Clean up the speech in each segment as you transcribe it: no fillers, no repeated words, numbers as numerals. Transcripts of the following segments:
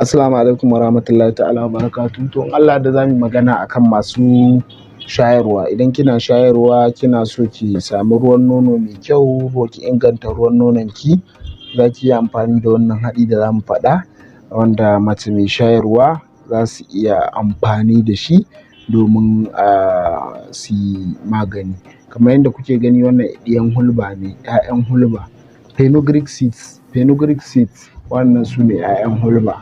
Assalamu alaikum warahmatullahi ta'ala wabarakatuh. To in Allah da zamu magana akan masu shayarwa. Idan kina shayarwa kina so ki samu ruwan nono mai kyau ko ki inganta ruwan nonon ki, za ki yi amfani da wannan haɗi da zamu faɗa, wanda mace mai shayarwa za su iya amfani da shi domin su yi magani. Kamar yadda kuke gani wannan ɗiyan hulba ne, 'ya'yan hulba. Fenugreek seeds wannan su ne 'ya'yan hulba.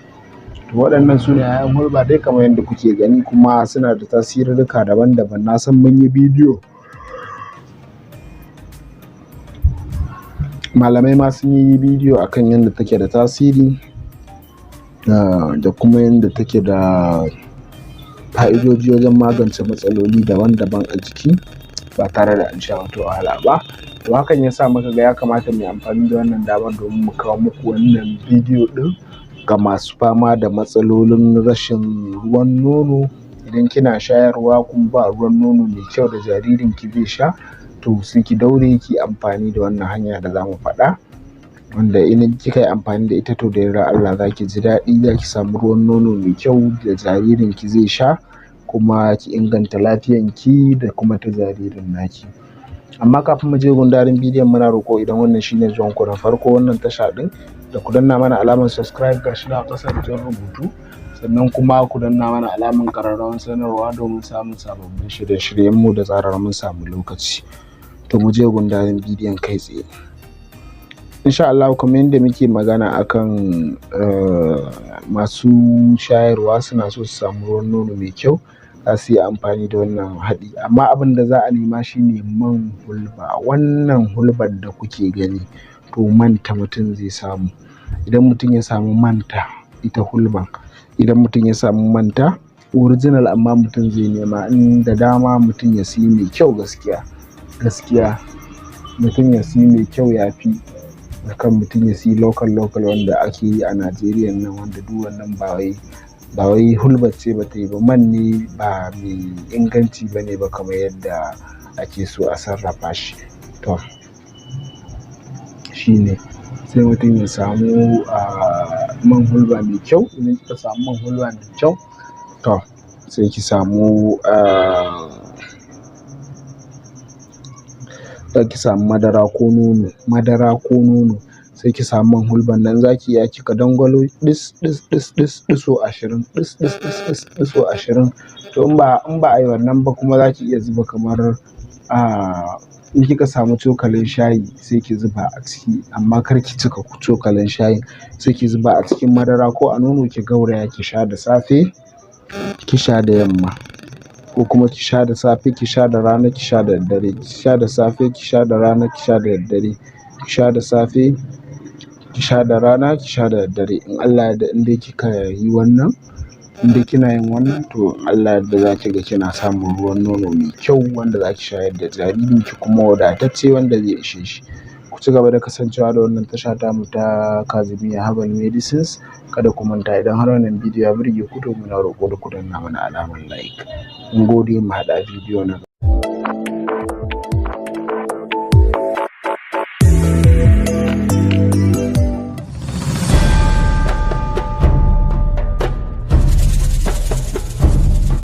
To waɗannan su ne 'ya'yan hulba dai kamar yadda kuke gani, kuma suna da tasirirrika daban-daban. Na san mun yi bidiyo, malamai ma sun yi bidiyo akan yadda take da tasiri da kuma yadda take da fa'idoji wajen magance matsaloli daban-daban a jiki ba tare da an sha wata wahala ba. To hakan ya sa muka ga ya kamata mu yi amfani da wannan damar domin mu kawo muku wannan bidiyo ɗin ga masu fama da matsalolin rashin ruwan nono. Idan kina shayarwa kuma ba ruwan nono mai kyau da jaririnki zai sha, to sai ki daure ki amfani da wannan hanya da zamu faɗa, wanda idan kika yi amfani da ita to da yardar Allah za ki ji daɗi, za ki samu ruwan nono mai kyau da jaririnki zai sha, kuma ki inganta lafiyanki da kuma ta jaririn naki. Amma kafin mu je gundarin bidiyon, muna roƙo idan wannan shine zuwanku na farko wannan tasha ɗin, da ku danna mana alamar subscribe ga shi na ƙasar jan rubutu, sannan kuma ku danna mana alamar ƙararrawar sanarwa domin samun sababbin shirye-shiryenmu da zarar mun samu lokaci. To mu je gundarin bidiyon kai tsaye. Insha Allah, kamar yadda muke magana akan masu shayarwa suna so su samu ruwan nono mai kyau, za su yi amfani da wannan haɗi. Amma abin da za a nema shine man hulba. Wannan hulbar da kuke gani, to manta mutum zai samu. Idan mutum ya samu manta, ita hulban, idan mutum ya samu manta original, amma mutum zai nema, in da dama mutum ya siyi mai kyau. Gaskiya mutum ya siyi mai kyau ya fi akan mutum ya siyi local wanda ake yi a Najeriya nan, wanda duk wannan ba wai hulbar ce ba ta yi ba, man ne ba mai inganci ba ne ba kamar yadda ake so a sarrafa shi. To shi ne, sai mutum ya samu man hulba mai kyau. Idan kika samu man hulba mai kyau, to sai ki samu madara ko nono, sai ki samu man hulban nan. Zaki iya kika dangwalo ɗiso 20. To in ba a yi wannan ba kuma zaki iya zuba kamar in kika samu cokalin shayi sai ki zuba a ciki, amma kar ki cika cokalin shayin. Sai ki zuba a cikin madara ko a nono, ki gauraya ki sha da safe, ki sha da yamma, ko kuma ki sha da safe, ki sha da rana, ki sha da daddare. Ki sha da safe, ki sha da rana, ki sha da daddare. Ki sha da safe, ki sha da rana, ki sha da daddare. In Allah ya yarda, in dai kika yi wannan, in dai kina yin wannan, to Allah ya yarda za ki ga kina samun ruwan nono mai kyau wanda za ki shayar da jaririnki, kuma wadatacce wanda zai ishe shi. Ku ci gaba da kasancewa da wannan tasha tamu ta Kazimiya Herbal Medicines. Kada ku manta, idan har wannan bidiyo ya burge ku, to muna roƙo da ku danna mana alamar like. Mun gode, mu haɗa bidiyo na gaba.